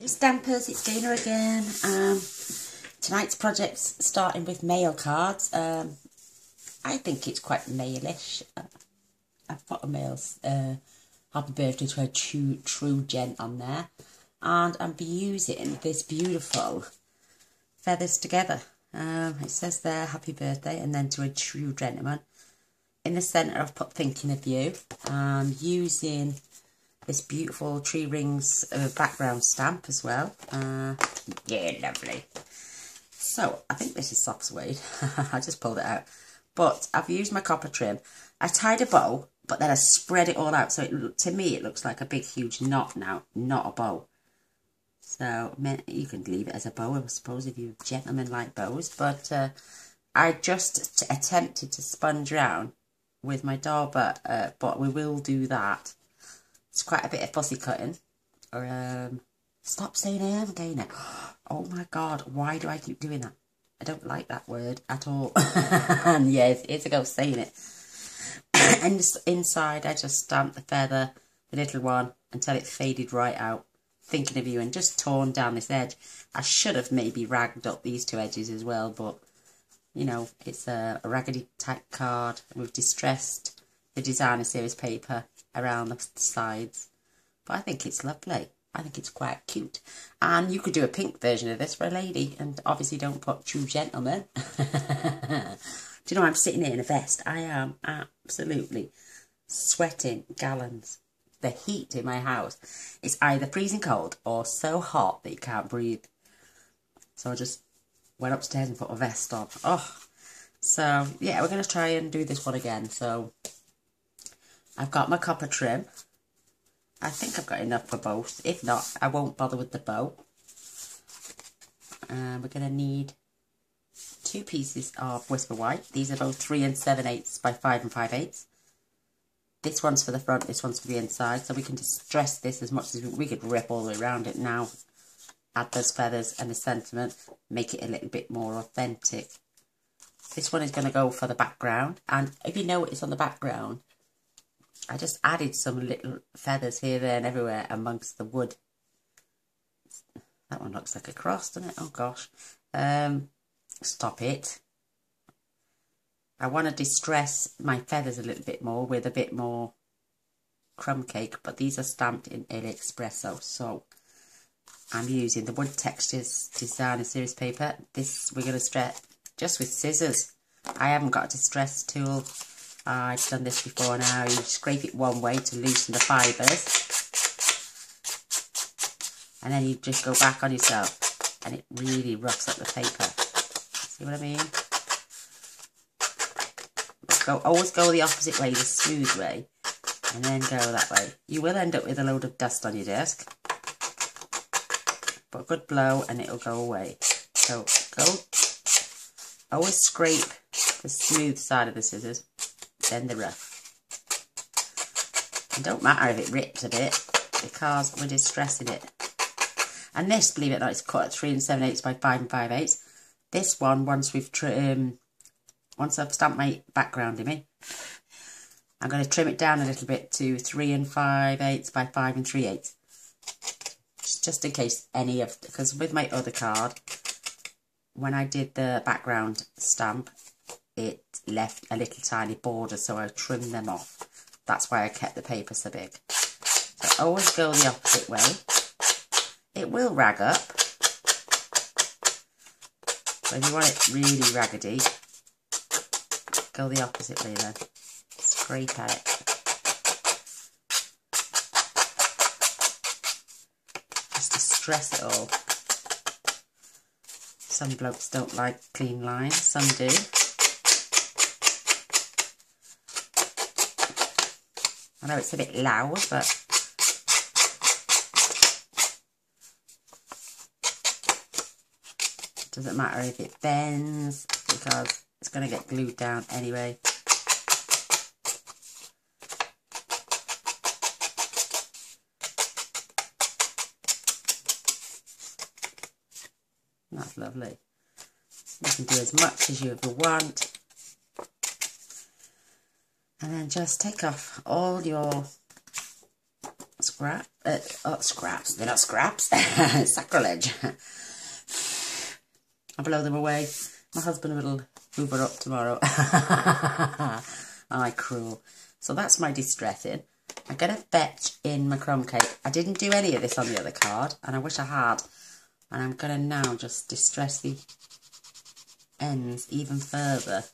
Hey Stampers, it's Dana again. Tonight's project's starting with mail cards. I think it's quite mailish. I've put a mail's happy birthday to a true gent on there. And I'm using this beautiful feathers together. It says there, happy birthday, and then to a true gentleman. In the centre I've put thinking of you. I'm using this beautiful tree rings background stamp as well. Yeah, lovely. So, I think this is soft suede. I just pulled it out. But I've used my copper trim. I tied a bow, but then I spread it all out. So, to me, it looks like a big, huge knot now, not a bow. So, you can leave it as a bow, I suppose, if you gentlemen like bows. But I just attempted to sponge around with my doll, but we will do that. It's quite a bit of fussy cutting. Stop saying I am, Dana. Oh my God, why do I keep doing that? I don't like that word at all. And yes, here's a go saying it. And inside, I just stamped the feather, the little one, until it faded right out. Thinking of you, and just torn down this edge. I should have maybe ragged up these two edges as well, but you know, it's a raggedy type card. We've distressed the designer series paper around the sides, but I think it's lovely. I think it's quite cute, and you could do a pink version of this for a lady, and obviously don't put true gentleman. Do you know, I'm sitting here in a vest. I am absolutely sweating gallons. The heat in my house is either freezing cold or so hot that you can't breathe. So I just went upstairs and put a vest on. Oh, so yeah, we're going to try and do this one again. So I've got my copper trim. I think I've got enough for both. If not, I won't bother with the bow. We're going to need 2 pieces of Whisper White. These are both 3 7/8 by 5 5/8. This one's for the front, this one's for the inside. So we can distress this as much as we could rip all the way around it now. Add those feathers and the sentiment. Make it a little bit more authentic. This one is going to go for the background. And if you notice on the background, I just added some little feathers here, there and everywhere amongst the wood. That one looks like a cross, doesn't it? Oh gosh. Stop it. I want to distress my feathers a little bit more with a bit more crumb cake. But these are stamped in Espresso. So I'm using the Wood Textures Designer Series paper. This we're going to stretch just with scissors. I haven't got a distress tool. I've done this before now. You scrape it one way to loosen the fibres. And then you just go back on yourself. And it really roughs up the paper. See what I mean? Always go the opposite way, the smooth way. And then go that way. You will end up with a load of dust on your desk. But a good blow and it'll go away. So go. Always scrape the smooth side of the scissors. Then the rough. It don't matter if it rips a bit, because we're distressing it. And this, believe it or not, is cut at 3 7/8 by 5 5/8. This one, once I've stamped my background in me, I'm going to trim it down a little bit to 3 5/8 by 5 3/8. Just in case because with my other card, when I did the background stamp, it left a little tiny border, so I trimmed them off. That's why I kept the paper so big. So always go the opposite way. It will rag up. But if you want it really raggedy, go the opposite way then. Scrape at it. Just distress it all. Some blokes don't like clean lines, some do. I know it's a bit loud, but it doesn't matter if it bends, because it's going to get glued down anyway. That's lovely. You can do as much as you ever want. And then just take off all your scraps. They're not scraps. Sacrilege. I'll blow them away. My husband will hoover up tomorrow. Aye, cruel. So that's my distressing. I'm going to fetch in my crumb cake. I didn't do any of this on the other card, and I wish I had. And I'm going to now just distress the ends even further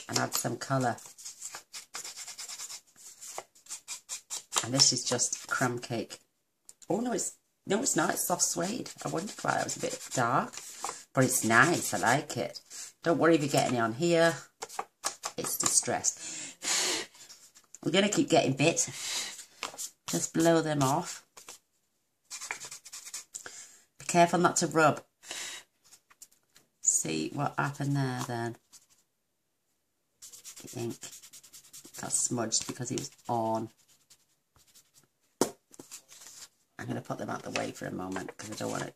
and add some colour. And this is just crumb cake. Oh no, it's not. It's soft suede. I wondered why it was a bit dark, but it's nice. I like it. Don't worry if you get any on here. It's distressed. We're going to keep getting bits. Just blow them off. Be careful not to rub. See what happened there then. The ink got smudged because it was on. I'm going to put them out the way for a moment because I don't want to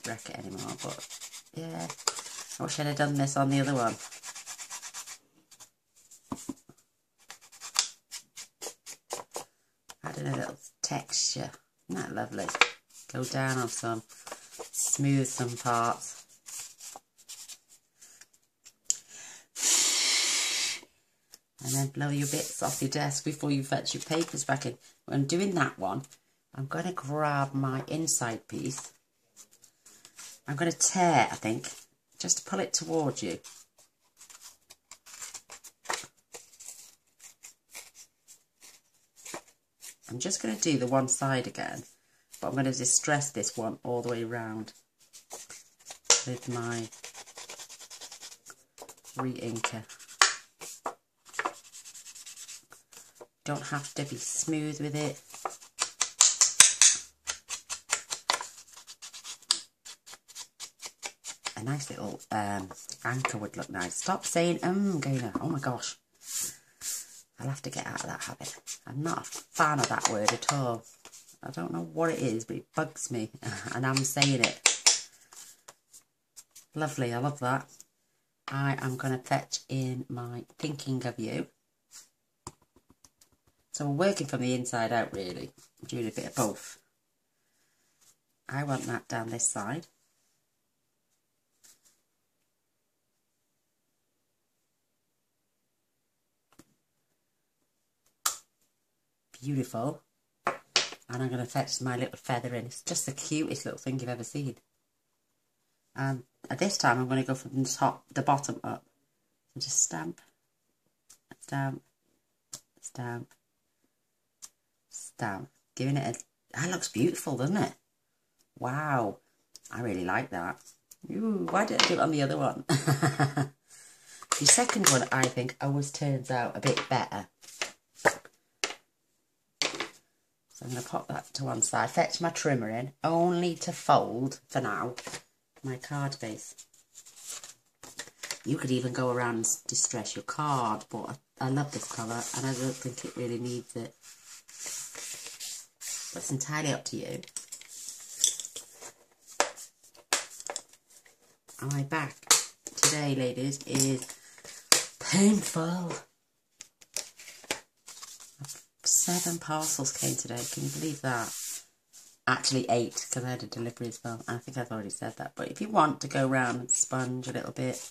wreck it anymore. But yeah, I wish I'd have done this on the other one. Adding a little texture. Isn't that lovely? Go down on some, smooth some parts. And then blow your bits off your desk before you fetch your papers back in. When doing that one, I'm going to grab my inside piece. I'm going to tear, I think, just to pull it towards you. I'm just going to do the one side again, but I'm going to distress this one all the way around with my re-inker. Don't have to be smooth with it. A nice little anchor would look nice. Stop saying Gaynor. Oh my gosh. I'll have to get out of that habit. I'm not a fan of that word at all. I don't know what it is, but it bugs me. And I'm saying it. Lovely, I love that. I am going to fetch in my Thinking of You. So we're working from the inside out, really. I'm doing a bit of both. I want that down this side. Beautiful. And I'm going to fetch my little feather in. It's just the cutest little thing you've ever seen. And at this time, I'm going to go from the bottom up. So just stamp, stamp, stamp, stamp. Giving it a... That looks beautiful, doesn't it? Wow. I really like that. Ooh, why did I do it on the other one? The second one, I think, always turns out a bit better. So I'm going to pop that to one side. Fetch my trimmer in, only to fold, for now, my card base. You could even go around and distress your card, but I love this colour and I don't think it really needs it. But it's entirely up to you. And my back today, ladies, is painful. 7 parcels came today. Can you believe that? Actually 8, because I had a delivery as well. And I think I've already said that. But if you want to go around and sponge a little bit,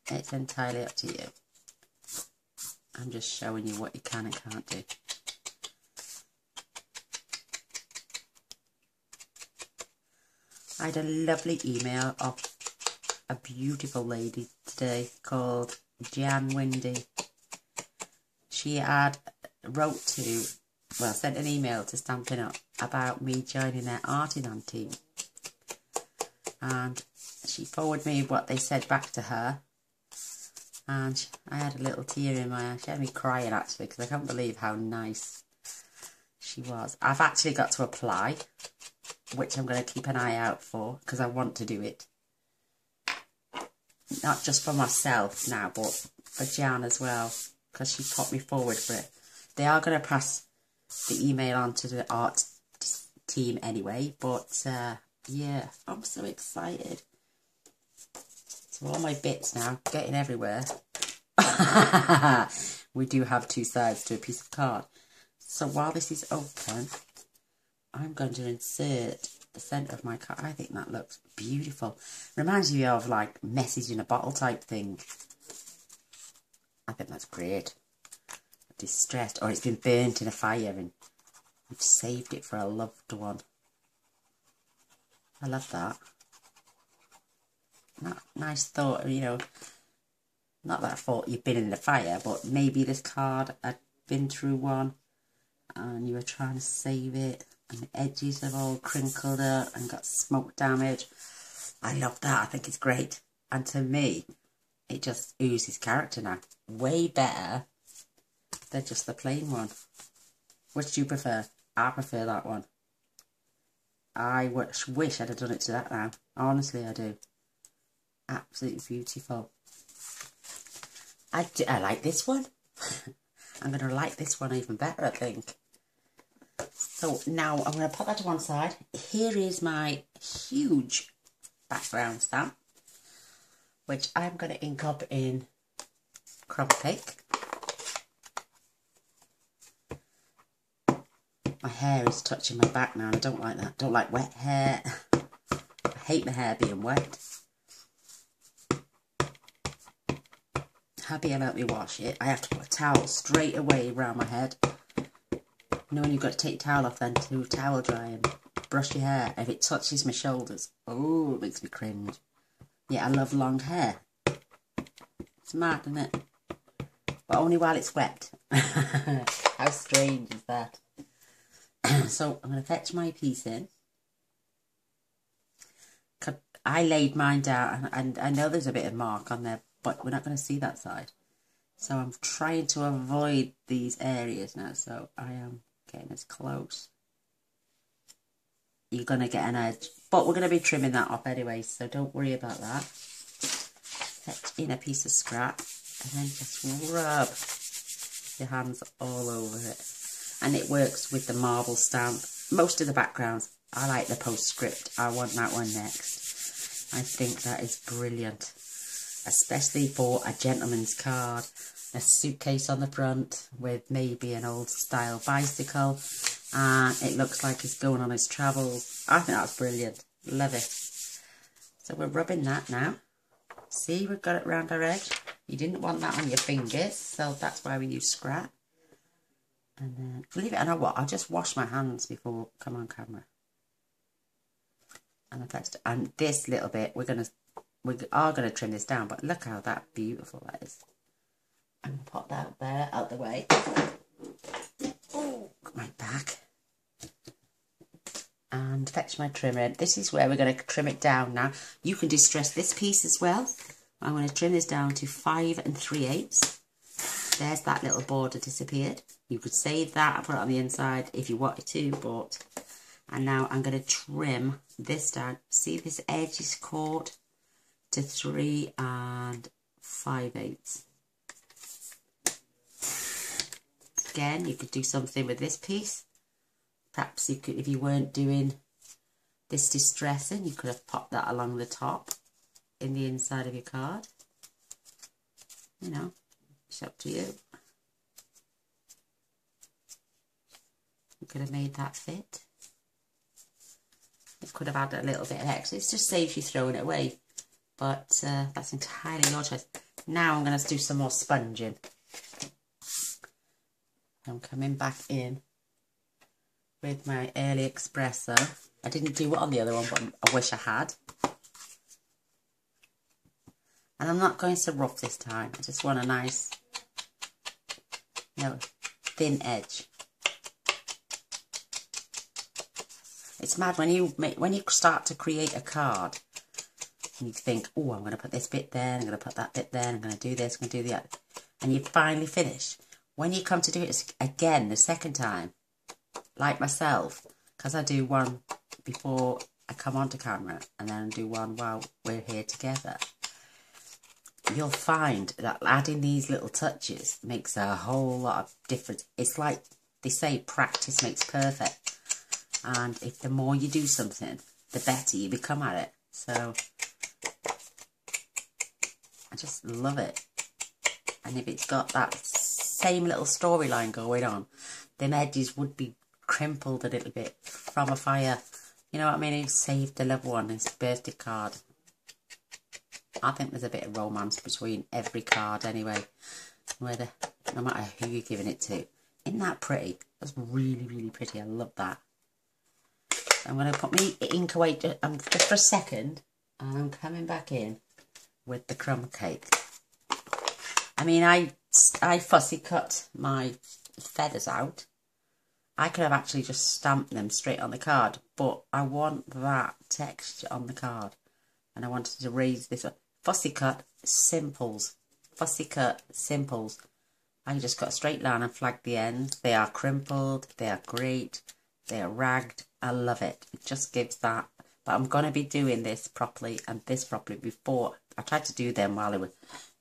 it's entirely up to you. I'm just showing you what you can and can't do. I had a lovely email of a beautiful lady today called Jan Windy. She had sent an email to Stampin Up about me joining their Artisan team. And she forwarded me what they said back to her. And I had a little tear in my eye. She had me crying, actually, because I can't believe how nice she was. I've actually got to apply, which I'm going to keep an eye out for, because I want to do it. Not just for myself now, but for Jan as well, because she put me forward for it. They are going to pass the email on to the art team anyway, but yeah, I'm so excited. So all my bits now, getting everywhere. we do have two sides to a piece of card. So while this is open, I'm going to insert the centre of my card. I think that looks beautiful. Reminds me of like message in a bottle type thing. I think that's great. Distressed, or it's been burnt in a fire and you've saved it for a loved one. I love that. Nice thought, you know. Not that I thought you'd been in the fire, but maybe this card had been through one and you were trying to save it and the edges have all crinkled up and got smoke damage. I love that. I think it's great. And to me, it just oozes character now. Way better than just the plain one. Which do you prefer? I prefer that one. I wish I'd have done it to that now. Honestly, I do. Absolutely beautiful. I like this one. I'm going to like this one even better, I think. So now I'm going to put that to one side. Here is my huge background stamp, which I'm going to ink up in crumb cake. My hair is touching my back now and I don't like that. Don't like wet hair. I hate my hair being wet. Hubby will help me wash it. I have to put a towel straight away around my head. You know when you've got to take your towel off then to towel dry and brush your hair. If it touches my shoulders, oh, it makes me cringe. Yeah, I love long hair. It's mad, isn't it? But only while it's wet. How strange is that? So I'm going to fetch my piece in. I laid mine down and I know there's a bit of mark on there, but we're not going to see that side. So I'm trying to avoid these areas now. So I am getting as close. You're going to get an edge. But we're going to be trimming that off anyway, so don't worry about that. Fetch in a piece of scrap and then just rub your hands all over it. And it works with the marble stamp. Most of the backgrounds, I like the postscript. I want that one next. I think that is brilliant. Especially for a gentleman's card. A suitcase on the front with maybe an old style bicycle. And it looks like he's going on his travels. I think that's brilliant. Love it. So we're rubbing that now. See, we've got it round our edge. You didn't want that on your fingers, so that's why we use scrap. And then, believe it or not, I'll just wash my hands before I come on camera. And this little bit, we are gonna trim this down, but look how that beautiful that is. I'm gonna put that there out the way. Oh, got my back. And fetch my trimmer. This is where we're gonna trim it down now. You can distress this piece as well. I'm gonna trim this down to 5 3/8. There's that little border disappeared. You could save that and put it on the inside if you wanted to, but... And now I'm going to trim this down. See, this edge is caught to 3 5/8. Again, you could do something with this piece. Perhaps you could, if you weren't doing this distressing, you could have popped that along the top in the inside of your card. You know, it's up to you. You could have made that fit. You could have had a little bit of extra. It just saves you throwing it away. But that's entirely your choice. Now I'm going to do some more sponging. I'm coming back in with my early espresso. I didn't do it on the other one, but I wish I had. And I'm not going so rough this time. I just want a nice, you know, thin edge. It's mad when you start to create a card and you think, oh, I'm going to put this bit there, I'm going to put that bit there, I'm going to do this, I'm going to do that, and you finally finish. When you come to do it again the second time, like myself, because I do one before I come onto camera and then do one while we're here together, you'll find that adding these little touches makes a whole lot of difference. It's like they say, practice makes perfect. And if the more you do something, the better you become at it. So, I just love it. And if it's got that same little storyline going on, them edges would be crimpled a little bit from a fire. You know what I mean? He saved the loved one, his birthday card. I think there's a bit of romance between every card anyway, whether, no matter who you're giving it to. Isn't that pretty? That's really, really pretty. I love that. I'm going to put my ink away just for a second, and I'm coming back in with the crumb cake. I mean, I fussy cut my feathers out. I could have actually just stamped them straight on the card, but I want that texture on the card, and I wanted to raise this up. Fussy cut simples. Fussy cut simples. I can just cut a straight line and flag the ends. They are crimpled. They are great. They are ragged. I love it. It just gives that. But I'm going to be doing this properly and this properly before. I tried to do them while they were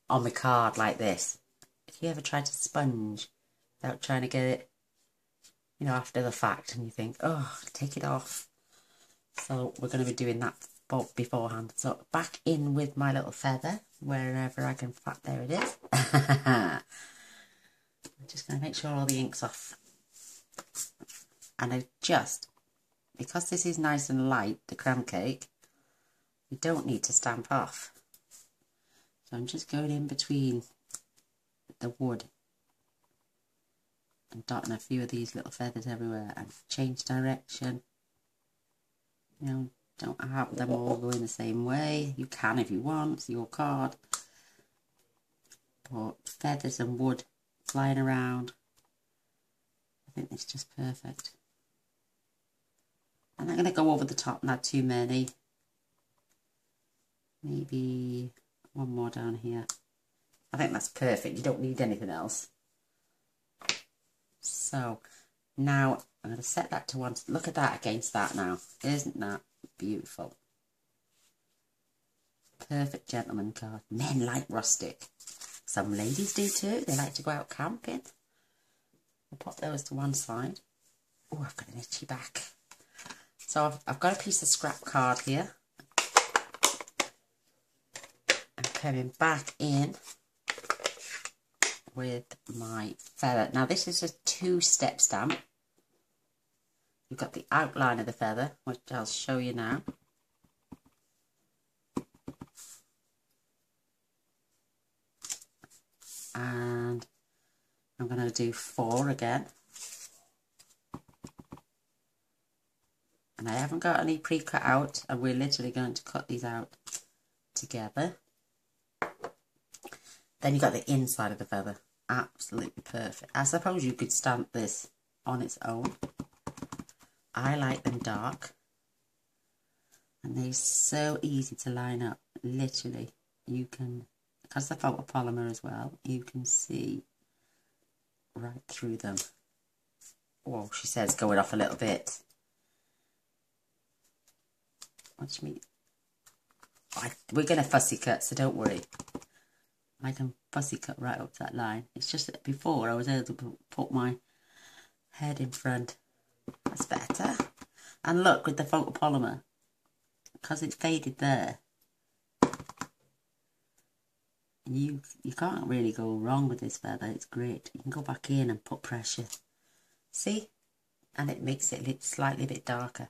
on the card like this. If you ever tried to sponge without trying to get it, you know, after the fact, and you think, oh, take it off. So we're going to be doing that beforehand. So back in with my little feather, wherever I can find. There it is. I'm just going to make sure all the ink's off. And I just, because this is nice and light, the crumb cake, you don't need to stamp off. So I'm just going in between the wood and dotting a few of these little feathers everywhere, and change direction. You know, don't have them all going the same way. You can if you want, it's your card. But feathers and wood flying around, I think it's just perfect. And I'm going to go over the top, not too many. Maybe one more down here. I think that's perfect. You don't need anything else. So now I'm going to set that to one. Look at that against that now. Isn't that beautiful? Perfect gentleman card. Men like rustic. Some ladies do too. They like to go out camping. I'll put those to one side. Oh, I've got an itchy back. So I've got a piece of scrap card here. I'm coming back in with my feather. Now this is a 2-step stamp. You've got the outline of the feather, which I'll show you now. And I'm going to do 4 again. And I haven't got any pre-cut out, and we're literally going to cut these out together. Then you've got the inside of the feather. Absolutely perfect. I suppose you could stamp this on its own. I like them dark. And they're so easy to line up. Literally, you can, because they're photopolymer as well, you can see right through them. Oh, she says going off a little bit. Watch me. We're going to fussy cut, so don't worry. I can fussy cut right up to that line. It's just that before I was able to put my head in front. That's better. And look, with the photopolymer, because it's faded there, you can't really go wrong with this feather. It's great. You can go back in and put pressure. See? And it makes it look slightly a bit darker.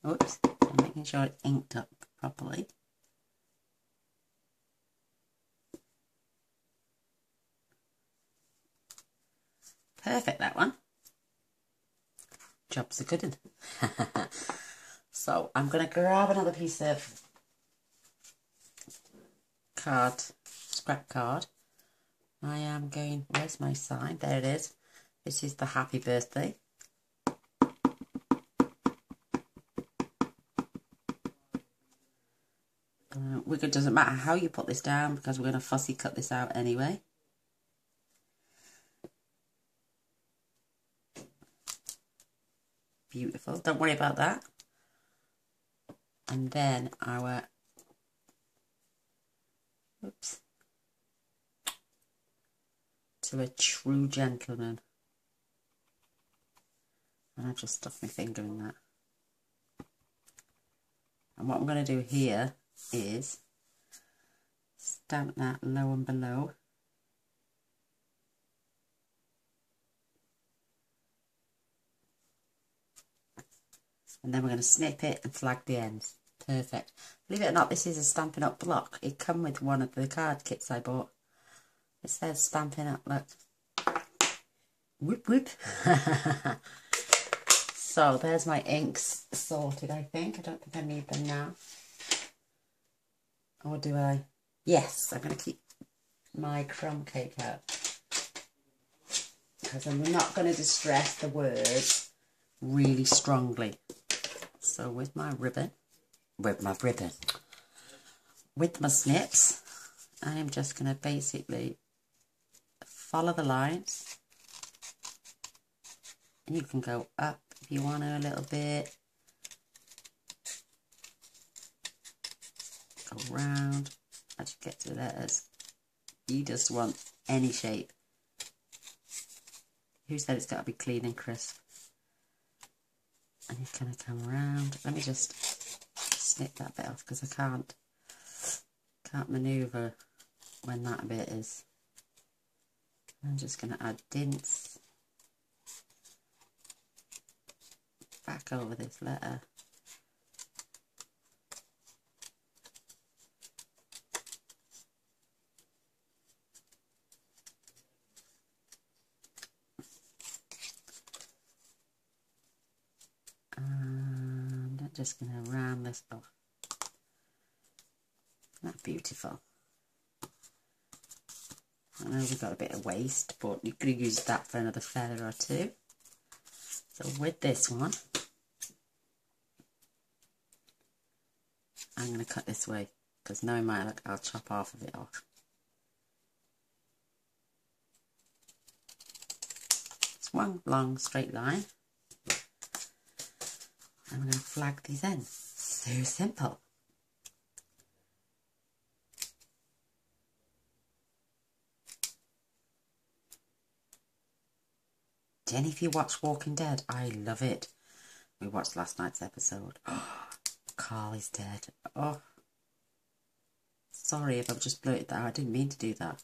Oops, I'm making sure it's inked up properly. Perfect, that one. Job's a good one. So I'm going to grab another piece of card, scrap card. I am going, where's my sign? There it is. This is the happy birthday. It doesn't matter how you put this down, because we're going to fussy cut this out anyway. Beautiful. Don't worry about that. And then our, oops, to a true gentleman. And I've just stuffed my finger in that. And what I'm going to do here is stamp that low and below. And then we're going to snip it and flag the ends. Perfect. Believe it or not, this is a Stampin' Up block. It come with one of the card kits I bought. It says Stampin' Up, look. Whoop whoop. So there's my inks sorted, I think. I don't think I need them now. Or do I? Yes, I'm going to keep my crumb cake out. Because I'm not going to distress the words really strongly. So with my snips, I am just going to basically follow the lines. And you can go up if you want to a little bit. Go round as you get to the letters. You just want any shape. Who said it's got to be clean and crisp? And you're going to come around. Let me just snip that bit off because I can't manoeuvre when that bit is. I'm just going to add dints back over this letter. And I'm just going to round this off. That's beautiful. I know we've got a bit of waste, but you could use that for another feather or two. So with this one, I'm going to cut this way, because knowing my luck, I'll chop half of it off. It's one long straight line. I'm going to flag these ends. So simple. Jenny, if you watch Walking Dead, I love it. We watched last night's episode. Oh, Carl is dead. Oh, sorry if I've just blurted that out. I didn't mean to do that.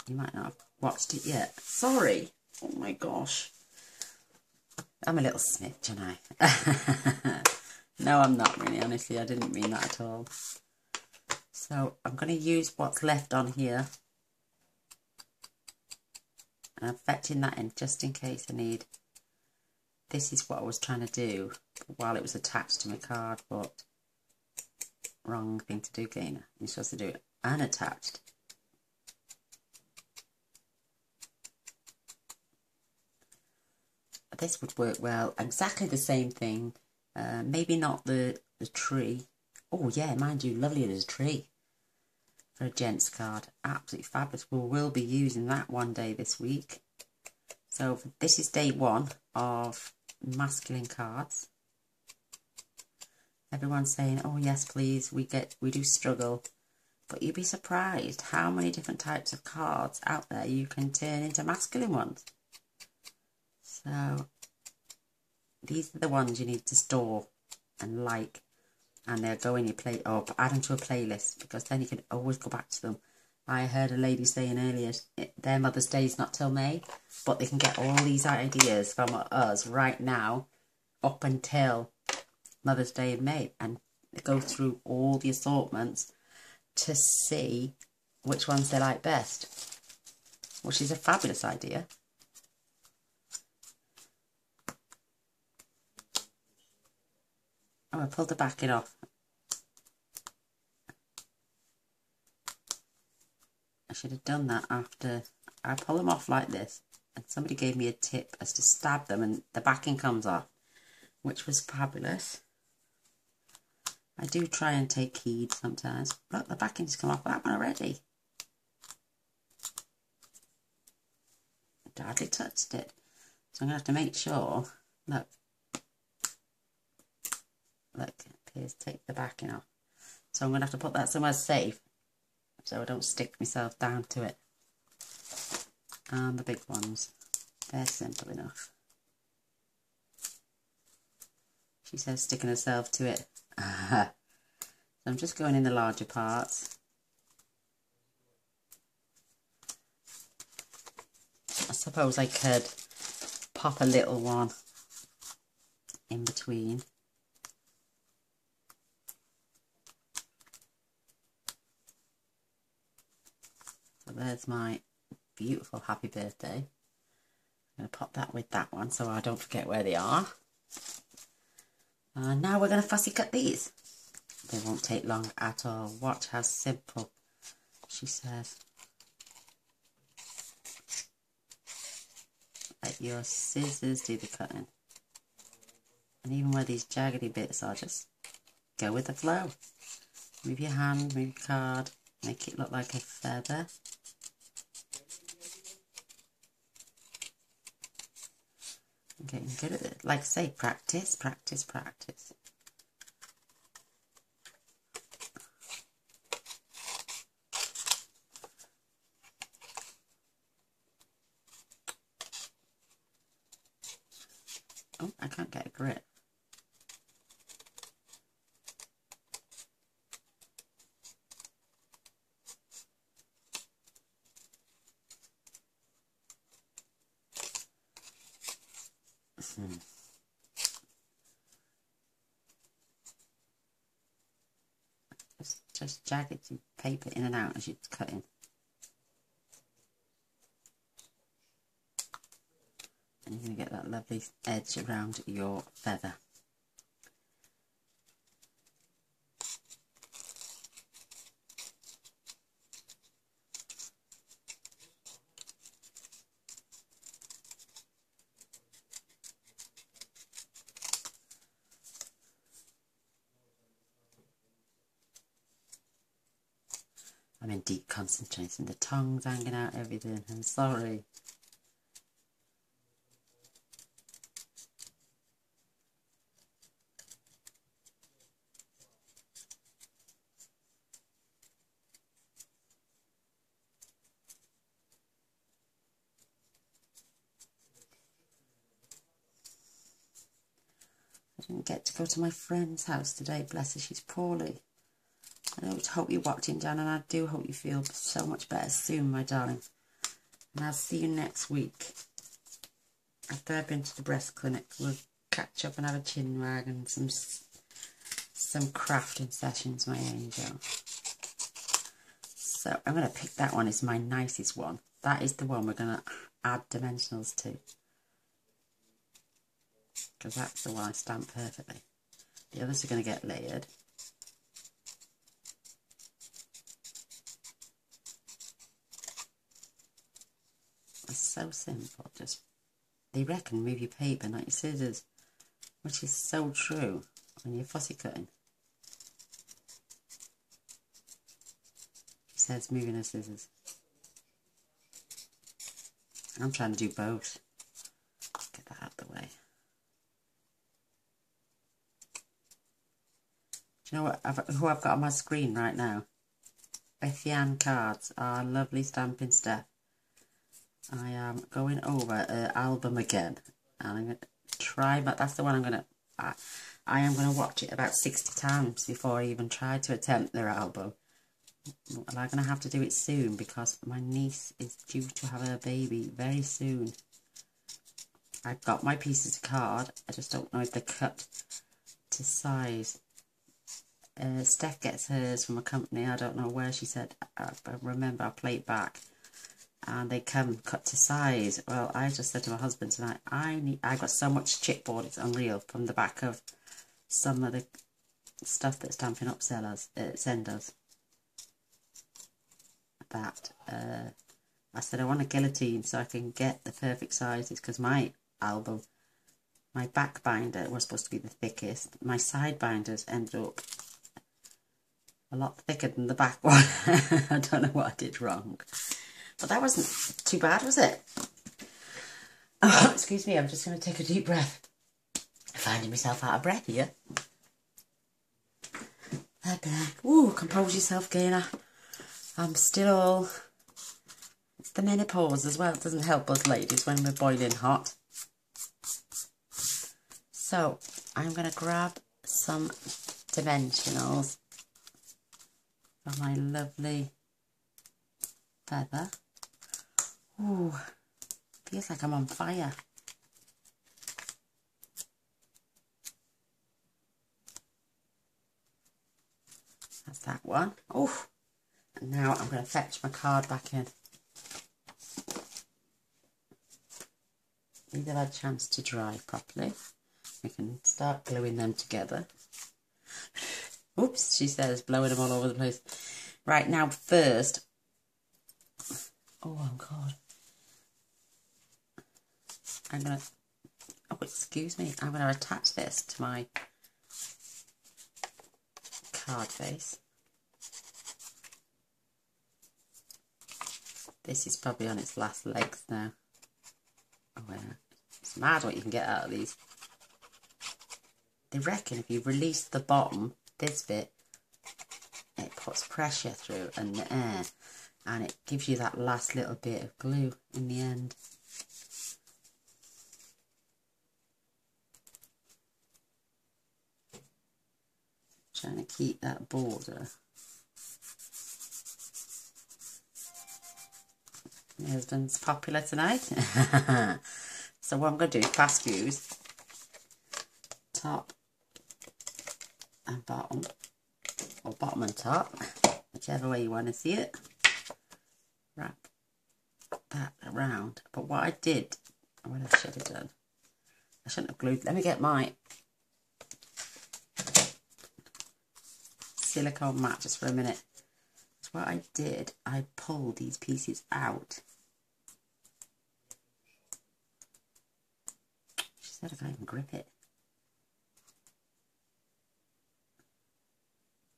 You might not have watched it yet. Sorry. Oh my gosh. I'm a little snitch, aren't I? No, I'm not really, honestly. I didn't mean that at all. So I'm going to use what's left on here. And I'm fetching that in just in case I need. This is what I was trying to do while it was attached to my card, but wrong thing to do, Gainer. You're supposed to do it unattached. This would work well. Exactly the same thing. Maybe not the tree. Oh yeah, mind you, lovely as a tree for a gents card. Absolutely fabulous. We will be using that one day this week. So this is day one of masculine cards. Everyone's saying, oh yes please, we do struggle. But you'd be surprised how many different types of cards out there you can turn into masculine ones. So these are the ones you need to store and like, and they'll go in your play or add them to a playlist, because then you can always go back to them. I heard a lady saying earlier their Mother's Day is not till May, but they can get all these ideas from us right now up until Mother's Day in May and go through all the assortments to see which ones they like best, which is a fabulous idea. Oh, I pulled the backing off. I should have done that after I pull them off like this. And somebody gave me a tip as to stab them and the backing comes off, which was fabulous. I do try and take heed sometimes. Look, the backing's come off that one already. I hardly touched it. So I'm going to have to make sure, look, here's take the backing off. So I'm going to have to put that somewhere safe so I don't stick myself down to it. And the big ones, they're simple enough. She says sticking herself to it. So I'm just going in the larger parts. suppose I could pop a little one in between. So there's my beautiful happy birthday. I'm going to pop that with that one so I don't forget where they are. And now we're going to fussy cut these. They won't take long at all. Watch how simple, she says. Let your scissors do the cutting. And even where these jaggedy bits are, just go with the flow. Move your hand, move your card, make it look like a feather. I'm getting good at it. Like I say, practice, practice, practice. Oh, I can't get a grip. Just jagged paper in and out as you're cutting. And you're going to get that lovely edge around your feather. I'm in deep concentration. The tongue's hanging out, everything. I'm sorry. I didn't get to go to my friend's house today. Bless her, she's poorly. I don't hope you're watching, Jan, and I do hope you feel so much better soon, my darling. And I'll see you next week. After I've been to the breast clinic, we'll catch up and have a chin wag and some crafting sessions, my angel. So I'm going to pick that one as my nicest one. That is the one we're going to add dimensionals to. Because that's the one I stamp perfectly. The others are going to get layered. It's so simple. Just, they reckon move your paper, not your scissors. Which is so true when you're fussy cutting. She says moving her scissors. I'm trying to do both. Get that out of the way. Do you know what? Who I've got on my screen right now? Bethy-Ann Cards, our lovely Stampin' Steph. I am going over her album again. And I'm going to try, but that's the one I'm going to... I am going to watch it about 60 times before I even try to attempt their album. And I'm going to have to do it soon because my niece is due to have her baby very soon. I've got my pieces of card. I just don't know if they're cut to size. Steph gets hers from a company. I don't know where. She said, I remember I'll play it back. And they come cut to size. Well, I just said to my husband tonight, I got so much chipboard, it's unreal, from the back of some of the stuff that Stampin' Up send us. That I said I want a guillotine so I can get the perfect sizes, because my album, my back binder was supposed to be the thickest. My side binders ended up a lot thicker than the back one. I don't know what I did wrong. But that wasn't too bad, was it? Oh, excuse me, I'm just going to take a deep breath. Finding myself out of breath here. Ooh, compose yourself, Gainer. I'm still all... It's the menopause as well. It doesn't help us ladies when we're boiling hot. So, I'm going to grab some dimensionals for my lovely feather. Ooh, Feels like I'm on fire. That's that one. Oh, and now I'm going to fetch my card back in. These have had a chance to dry properly. We can start gluing them together. Oops, she says, blowing them all over the place. Right, now first, oh God, I'm going to, oh excuse me, I'm going to attach this to my card face. This is probably on its last legs now. Oh yeah, it's mad what you can get out of these. They reckon if you release the bottom, this bit, it puts pressure through and the air, and it gives you that last little bit of glue in the end. Trying to keep that border. My husband's popular tonight. So what I'm going to do is fast fuse top and bottom, or bottom and top, whichever way you want to see it. Wrap that around. But what I did, what I should have done, I shouldn't have glued. Let me get my silicone mat just for a minute. So what I did, I pulled these pieces out. She said I can't even grip it.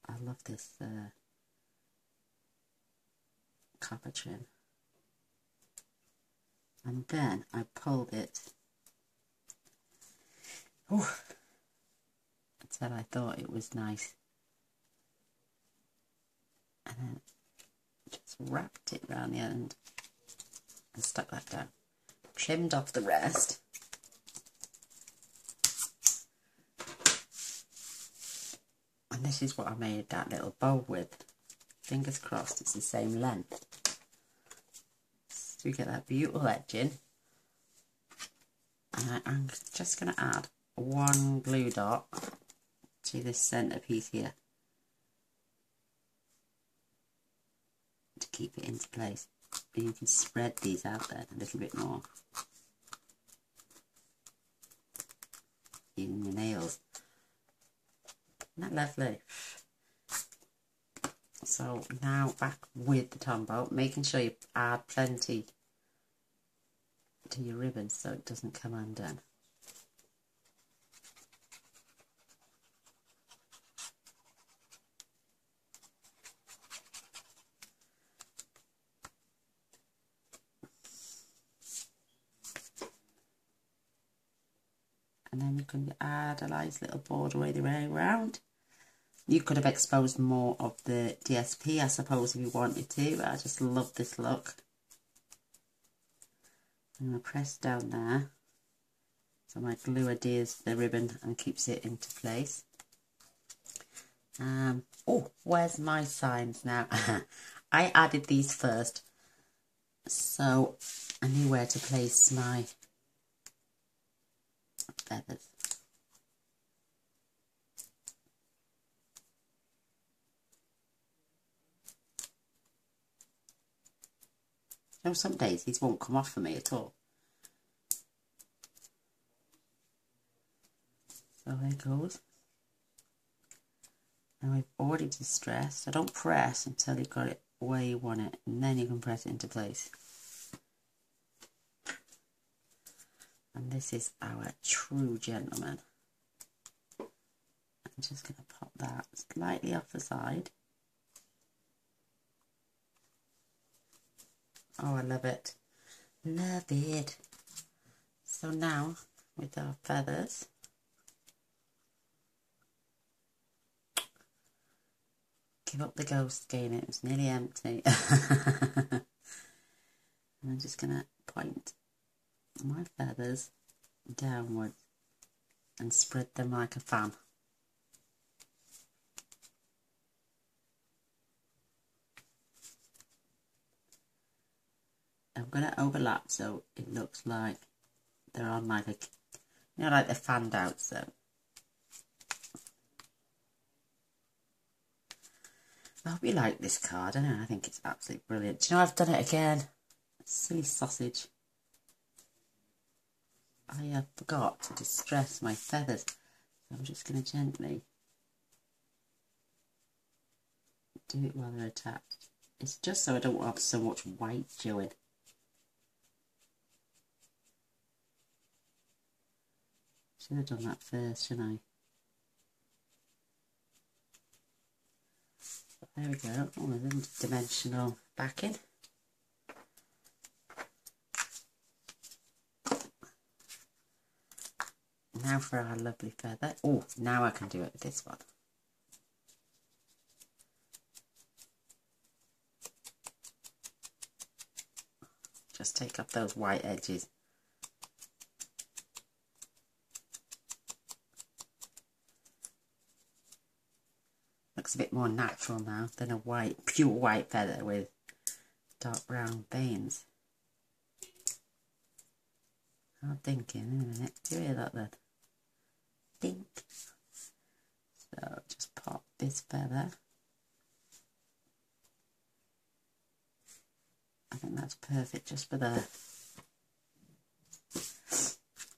I love this copper trim. And then I pulled it. Oh, until I thought it was nice. And then just wrapped it around the end and stuck that down. Trimmed off the rest. And this is what I made that little bow with. Fingers crossed it's the same length. So you get that beautiful edging. And I'm just going to add one glue dot to this centre piece here to keep it into place. And you can spread these out there a little bit more using your nails. Isn't that lovely? So now back with the tombow, making sure you add plenty to your ribbon so it doesn't come undone. And then you can add a nice little border all the way around. You could have exposed more of the DSP, I suppose, if you wanted to, but I just love this look. I'm going to press down there so my glue adheres to the ribbon and keeps it into place. Oh, where's my signs now? I added these first, so I knew where to place my feathers. You know, some days these won't come off for me at all. So there goes. Now I've already distressed. I don't press until you've got it where you want it, and then you can press it into place. And this is our true gentleman. I'm just going to pop that slightly off the side. Oh, I love it. Love it. So now, with our feathers, give up the ghost again, it was nearly empty. And I'm just going to point my feathers downwards and spread them like a fan. going to overlap so it looks like they're on like a, you know, like they're fanned out. So I hope you like this card. I think it's absolutely brilliant. Do you know, I've done it again. Silly sausage. I forgot to distress my feathers. So I'm just going to gently do it while they're attached. It's just so I don't have so much white showing. Should have done that first, shouldn't I? But there we go. Oh, a little dimensional backing. Now for our lovely feather. Oh, now I can do it with this one. Just take off those white edges. Looks a bit more natural now than a white, pure white feather with dark brown veins. I'm thinking in a minute. Do you hear that then? Think. So just pop this feather. I think that's perfect just for there.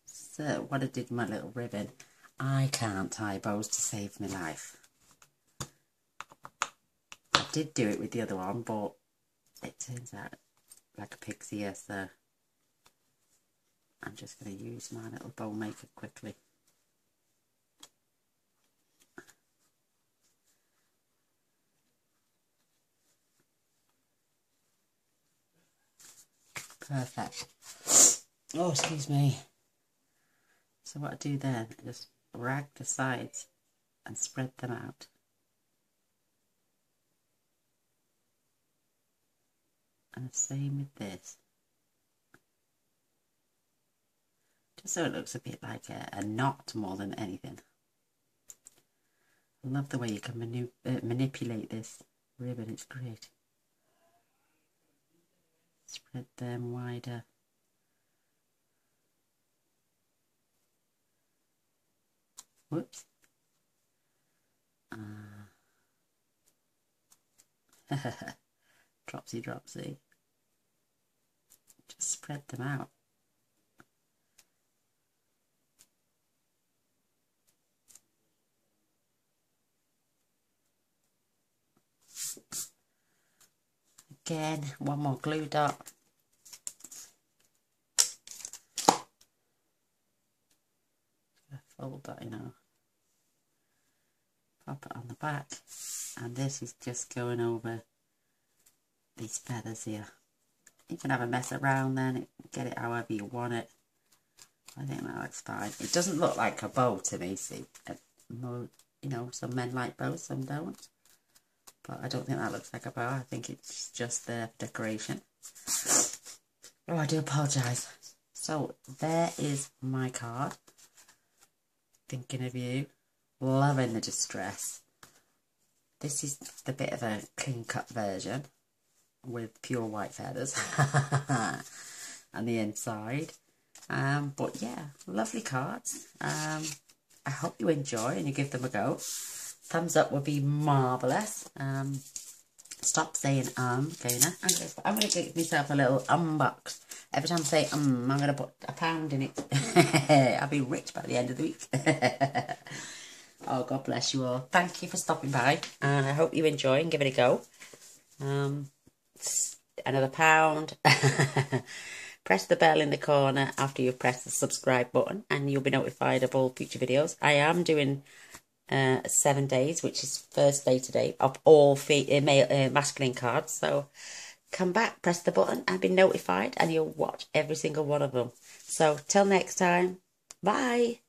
So what I did with my little ribbon, I can't tie bows to save my life. I did do it with the other one, but it turns out like a pig's ear, so I'm just going to use my little bow maker quickly. Perfect. Oh, excuse me. So what I do then, I just rag the sides and spread them out. And the same with this. Just so it looks a bit like a knot more than anything. I love the way you can manipulate this ribbon, it's great. Spread them wider. Whoops. Dropsy dropsy. Just spread them out. Again, one more glue dot. Fold that, pop it on the back, and this is just going over these feathers here. You can have a mess around then, get it however you want it. I think that looks fine. It doesn't look like a bow to me, see. Some men like bows, some don't. But I don't think that looks like a bow. I think it's just the decoration. Oh, I do apologise. So, there is my card. Thinking of you. Loving the distress. This is the bit of a clean cut version with pure white feathers and the inside. But yeah, lovely cards. I hope you enjoy and you give them a go. Thumbs up would be marvellous. Stop saying Gainer. I'm going to give myself a little box. Every time I say I'm going to put £1 in it. I'll be rich by the end of the week. Oh, God bless you all. Thank you for stopping by. And I hope you enjoy and give it a go. Another £1. Press the bell in the corner after you've pressed the subscribe button and you'll be notified of all future videos. I am doing 7 days, which is first day today, of all masculine cards. So come back, press the button and be notified and you'll watch every single one of them. So till next time, bye.